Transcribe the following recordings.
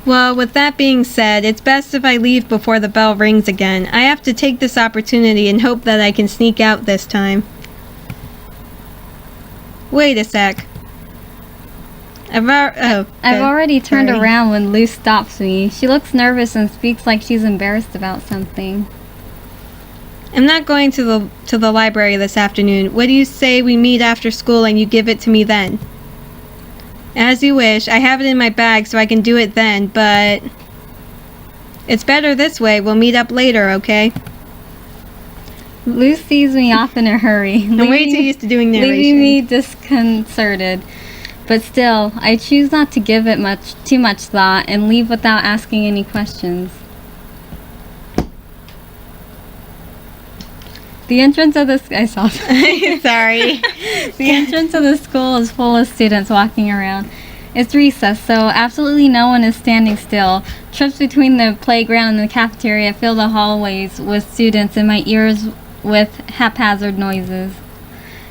Well, with that being said, it's best if I leave before the bell rings again. I have to take this opportunity and hope that I can sneak out this time. Wait a sec. I've already turned around when Luce stops me. She looks nervous and speaks like she's embarrassed about something. I'm not going to the library this afternoon. What do you say we meet after school and you give it to me then? As you wish. I have it in my bag so I can do it then, but it's better this way. We'll meet up later, okay? Luce sees me off in a hurry. I'm way too used to doing narration. Leaving me disconcerted. But still, I choose not to give it too much thought and leave without asking any questions. The entrance of the Sorry. The entrance of the school is full of students walking around. It's recess, so absolutely no one is standing still. Trips between the playground and the cafeteria fill the hallways with students and my ears with haphazard noises.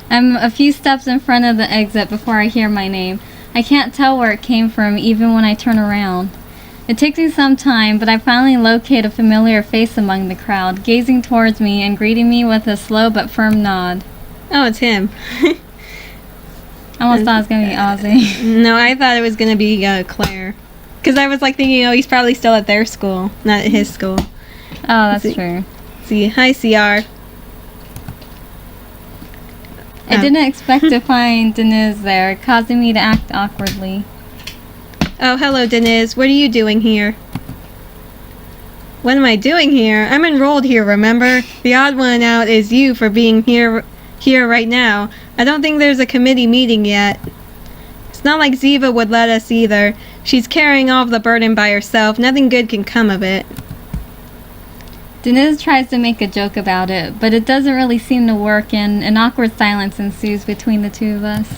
I'm a few steps in front of the exit before I hear my name. I can't tell where it came from even when I turn around. It takes me some time, but I finally locate a familiar face among the crowd, gazing towards me and greeting me with a slow but firm nod. Oh, it's him. I almost thought it was going to be Aussie. No, I thought it was going to be Claire. Because I was like thinking, he's probably still at their school, not at his school. Oh, that's true. See, hi, CR. I didn't expect to find Diniz there, causing me to act awkwardly. Oh, hello, Diniz. What are you doing here? What am I doing here? I'm enrolled here, remember? The odd one out is you for being here right now. I don't think there's a committee meeting yet. It's not like Ziva would let us either. She's carrying all of the burden by herself. Nothing good can come of it. Diniz tries to make a joke about it, but it doesn't really seem to work, and an awkward silence ensues between the two of us.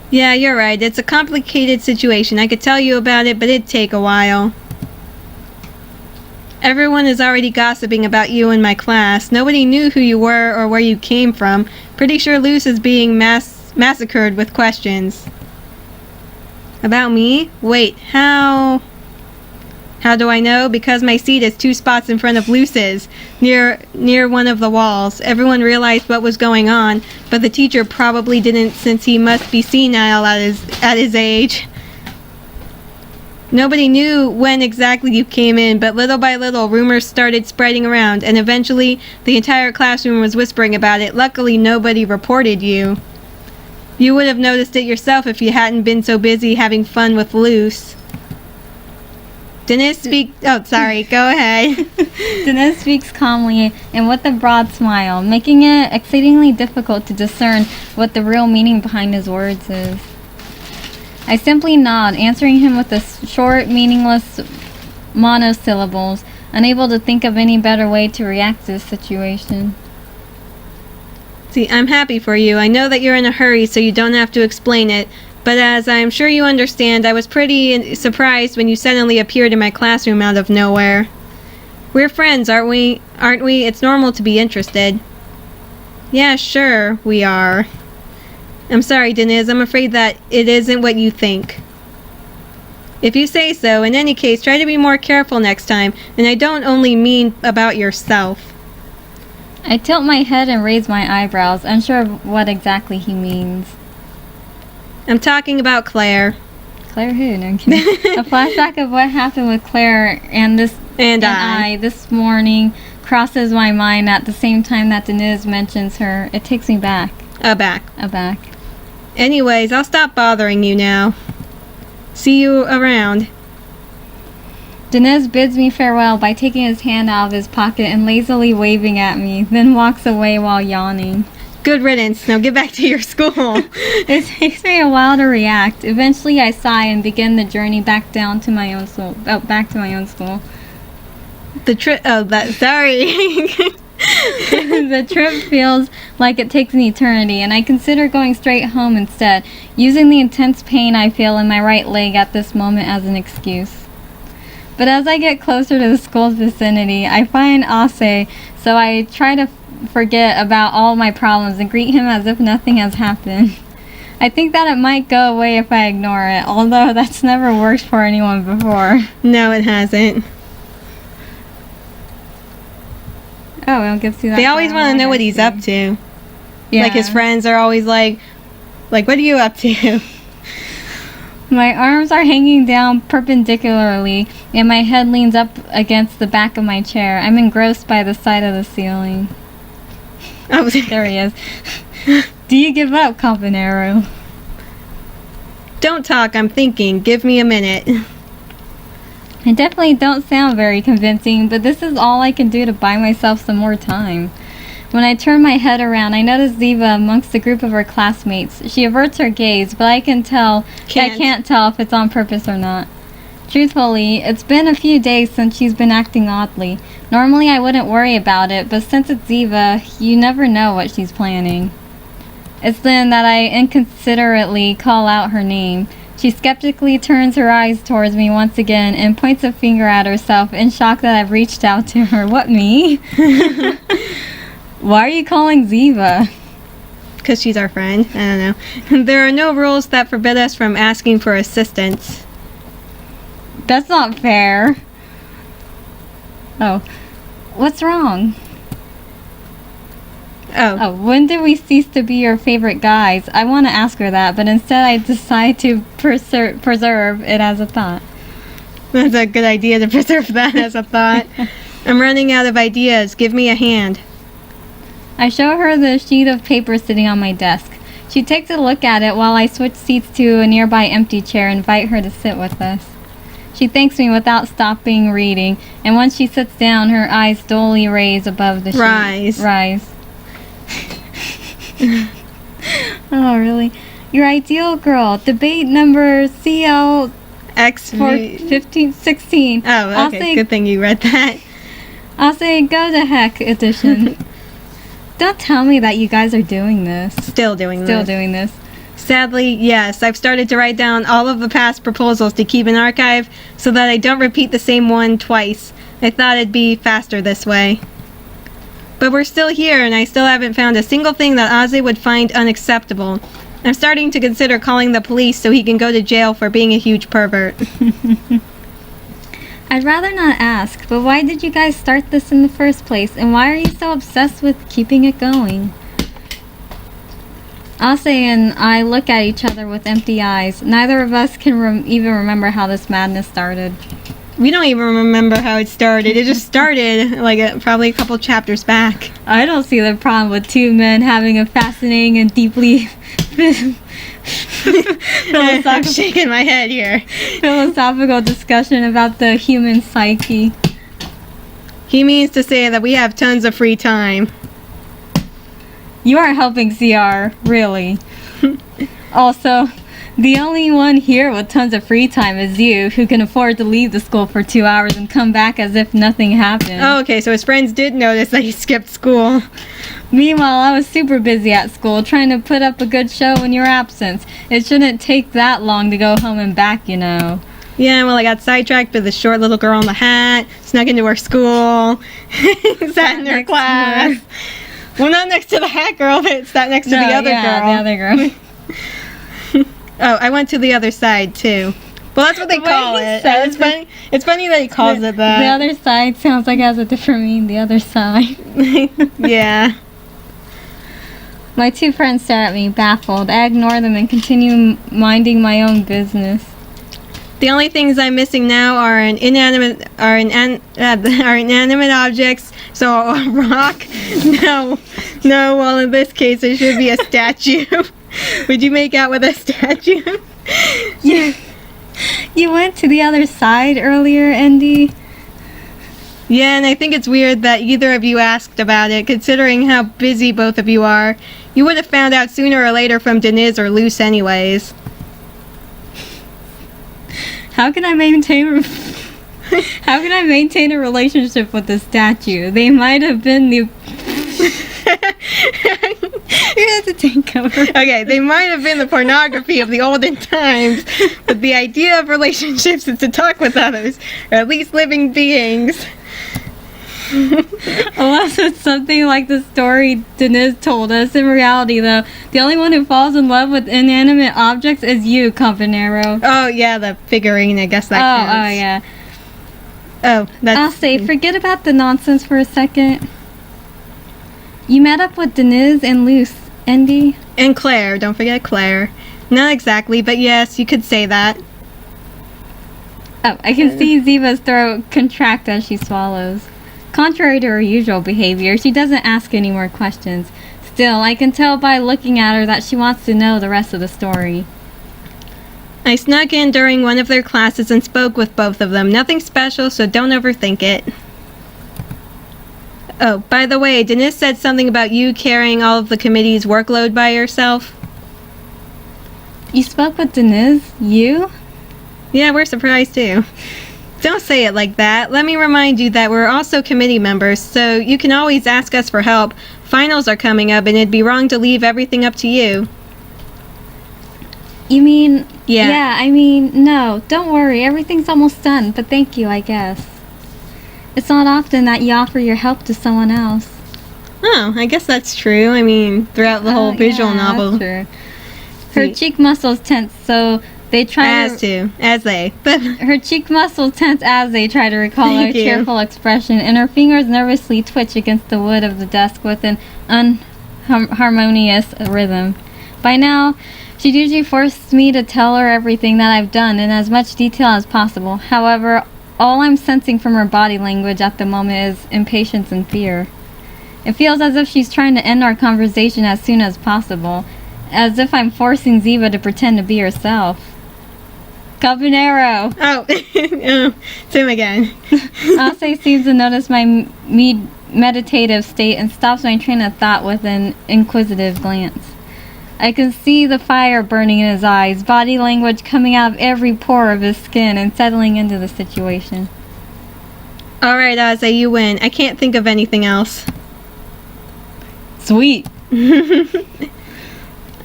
Yeah, you're right. It's a complicated situation. I could tell you about it, but it'd take a while. Everyone is already gossiping about you in my class. Nobody knew who you were or where you came from. Pretty sure Luce is being massacred with questions. About me? Wait, how do I know? Because my seat is 2 spots in front of Luce's, near one of the walls. Everyone realized what was going on, but the teacher probably didn't, since he must be senile at his age. Nobody knew when exactly you came in, but little by little, rumors started spreading around, and eventually, the entire classroom was whispering about it. Luckily, nobody reported you. You would have noticed it yourself if you hadn't been so busy having fun with Luce. Diniz go ahead. Diniz speaks calmly and with a broad smile, making it exceedingly difficult to discern what the real meaning behind his words is. I simply nod, answering him with the short, meaningless monosyllables, unable to think of any better way to react to this situation. See, I'm happy for you. I know that you're in a hurry, so you don't have to explain it. But as I'm sure you understand, I was pretty surprised when you suddenly appeared in my classroom out of nowhere. We're friends, aren't we? It's normal to be interested. Yeah, sure, we are. I'm sorry, Diniz. I'm afraid that it isn't what you think. If you say so, in any case, try to be more careful next time, and I don't only mean about yourself. I tilt my head and raise my eyebrows, unsure of what exactly he means. I'm talking about Claire. Claire who? No, I'm kidding. A flashback of what happened with Claire and I this morning crosses my mind at the same time that Diniz mentions her. It takes me back. Aback. Anyways, I'll stop bothering you now. See you around. Diniz bids me farewell by taking his hand out of his pocket and lazily waving at me, then walks away while yawning. Good riddance. Now get back to your school. It takes me a while to react. Eventually, I sigh and begin the journey back to my own school. The trip. Sorry. The trip feels like it takes an eternity, and I consider going straight home instead, using the intense pain I feel in my right leg at this moment as an excuse. But as I get closer to the school's vicinity, I find Ausse, so I try to forget about all my problems and greet him as if nothing has happened. I think that it might go away if I ignore it, although that's never worked for anyone before. No, it hasn't. Oh, I'll get to that. They always want to know what he's up to. Yeah. Like, his friends are always like, what are you up to? My arms are hanging down perpendicularly, and my head leans up against the back of my chair. I'm engrossed by the sight of the ceiling. Oh, There he is. Do you give up, Campanero? Don't talk, I'm thinking. Give me a minute. I definitely don't sound very convincing, but this is all I can do to buy myself some more time. When I turn my head around, I notice Ziva amongst a group of her classmates. She averts her gaze, but I can't tell if it's on purpose or not. Truthfully, it's been a few days since she's been acting oddly. Normally I wouldn't worry about it, but since it's Ziva, you never know what she's planning. It's then that I inconsiderately call out her name. She skeptically turns her eyes towards me once again and points a finger at herself in shock that I've reached out to her. What, me? Why are you calling Ziva? Because she's our friend. I don't know. There are no rules that forbid us from asking for assistance. That's not fair. Oh. What's wrong? Oh, when did we cease to be your favorite guys? I want to ask her that, but instead I decide to preserve it as a thought. That's a good idea to preserve that as a thought. I'm running out of ideas. Give me a hand. I show her the sheet of paper sitting on my desk. She takes a look at it while I switch seats to a nearby empty chair and invite her to sit with us. She thanks me without stopping reading, and once she sits down, her eyes dully raise above the sheet. Rise. Oh, really? Your ideal girl. Debate number CL X 1516. Oh, okay. Good thing you read that. I'll say go to heck edition. Don't tell me that you guys are doing this. Still doing this. Sadly, yes. I've started to write down all of the past proposals to keep an archive so that I don't repeat the same one twice. I thought it'd be faster this way. But we're still here, and I still haven't found a single thing that Ausse would find unacceptable. I'm starting to consider calling the police so he can go to jail for being a huge pervert. I'd rather not ask, but why did you guys start this in the first place, and why are you so obsessed with keeping it going? Ausse and I look at each other with empty eyes. Neither of us can even remember how this madness started. We don't even remember how it started. It just started probably a couple chapters back. I don't see the problem with two men having a fascinating and deeply I'm shaking my head here. Philosophical discussion about the human psyche. He means to say that we have tons of free time. You aren't helping CR, really. Also, the only one here with tons of free time is you, who can afford to leave the school for 2 hours and come back as if nothing happened. Oh, okay, so his friends did notice that he skipped school. Meanwhile, I was super busy at school, trying to put up a good show in your absence. It shouldn't take that long to go home and back, you know. Yeah, well, I got sidetracked by the short little girl in the hat, snuck into her school, sat in her class. Well, not next to the hat girl, but sat next to the other girl. the other girl. Oh, I went to the other side, too. Well, that's what they call it. It's funny that he calls it that. The other side sounds like it has a different meaning, the other side. Yeah. My two friends stare at me, baffled. I ignore them and continue minding my own business. The only things I'm missing now are inanimate objects. So a rock. No. Well, in this case, it should be a statue. Would you make out with a statue? Yeah. You went to the other side earlier, Andy? Yeah, and I think it's weird that either of you asked about it, considering how busy both of you are. You would have found out sooner or later from Diniz or Luce anyways. How can I maintain a relationship with the statue? They might have been the... You have to take over. Okay, they might have been the pornography of the olden times, but the idea of relationships is to talk with others, or at least living beings. Unless it's something like the story Diniz told us. In reality, though, the only one who falls in love with inanimate objects is you, Campanero. Oh, yeah, the figurine. I guess that counts. Oh, yeah. Oh, that's... I'll say, forget about the nonsense for a second. You met up with Diniz and Luce, Andy? And Claire. Don't forget Claire. Not exactly, but yes, you could say that. Oh, I can see Ziva's throat contract as she swallows. Contrary to her usual behavior, she doesn't ask any more questions. Still, I can tell by looking at her that she wants to know the rest of the story. I snuck in during one of their classes and spoke with both of them. Nothing special, so don't overthink it. Oh, by the way, Diniz said something about you carrying all of the committee's workload by yourself. You spoke with Diniz? You? Yeah, we're surprised too. Don't say it like that. Let me remind you that we're also committee members, so you can always ask us for help. Finals are coming up, and it'd be wrong to leave everything up to you. You mean... Yeah. I mean, no. Don't worry. Everything's almost done, but thank you, I guess. It's not often that you offer your help to someone else. Oh, I guess that's true. I mean, throughout the whole visual novel. That's true. Her cheek muscles tense, so they try her cheek muscles tense as they try to recall her cheerful expression, and her fingers nervously twitch against the wood of the desk with an unharmonious rhythm. By now, she'd usually force me to tell her everything that I've done in as much detail as possible. However, all I'm sensing from her body language at the moment is impatience and fear. It feels as if she's trying to end our conversation as soon as possible, as if I'm forcing Ziva to pretend to be herself. Campanero! Oh, it's him again. Ausse seems to notice my meditative state and stops my train of thought with an inquisitive glance. I can see the fire burning in his eyes, body language coming out of every pore of his skin and settling into the situation. Alright, Ausse, you win. I can't think of anything else. Sweet.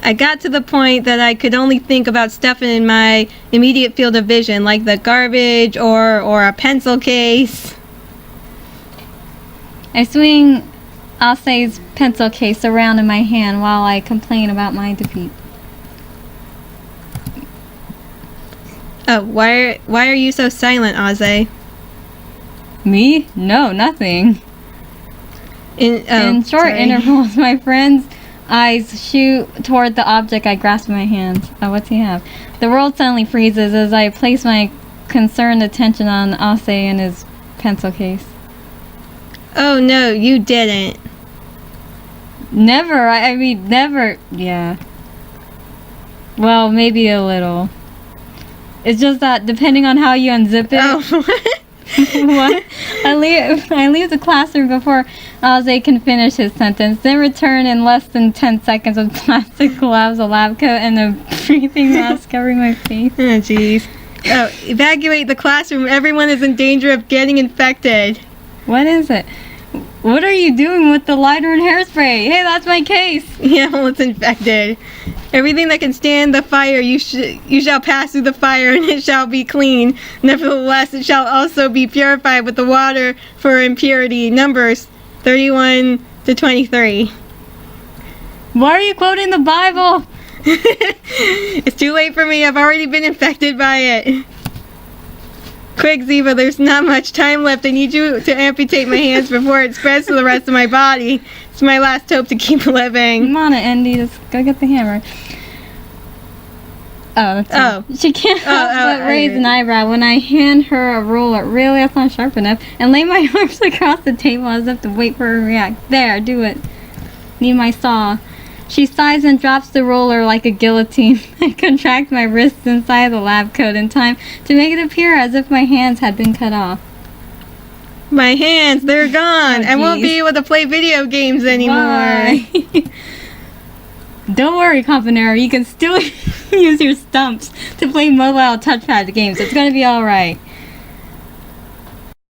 I got to the point that I could only think about stuff in my immediate field of vision, like the garbage or a pencil case. I swing Ausse's pencil case around in my hand while I complain about my defeat. Oh, why are you so silent, Ausse? Me? No, nothing. In short intervals, my friend's eyes shoot toward the object I grasp in my hands. Oh, what's he have? The world suddenly freezes as I place my concerned attention on Ausse and his pencil case. Oh no, you didn't. Never. I mean, never. Yeah. Well, maybe a little. It's just that depending on how you unzip it. Oh, What? I leave the classroom before Ausse can finish his sentence, then return in less than 10 seconds with plastic gloves, a lab coat, and a breathing mask covering my face. Oh, jeez. Oh, evacuate the classroom. Everyone is in danger of getting infected. What is it? What are you doing with the lighter and hairspray? Hey, that's my case. Yeah, well, it's infected. Everything that can stand the fire, you shall pass through the fire, and it shall be clean. Nevertheless, it shall also be purified with the water for impurity. Numbers 31 to 23. Why are you quoting the Bible? It's too late for me. I've already been infected by it. Quick, Ziva, there's not much time left. I need you to amputate my hands before it spreads to the rest of my body. It's my last hope to keep living. Come on, Andy. Just go get the hammer. Oh, that's it. She can't help but raise an eyebrow when I hand her a ruler. Really? That's not sharp enough. And lay my arms across the table as if to wait for her to react. There, do it. Need my saw. She sighs and drops the roller like a guillotine. I contract my wrists inside the lab coat in time to make it appear as if my hands had been cut off. My hands, they're gone. Oh, I won't be able to play video games anymore. Why? Don't worry, Campanero. You can still use your stumps to play mobile touchpad games. It's going to be alright.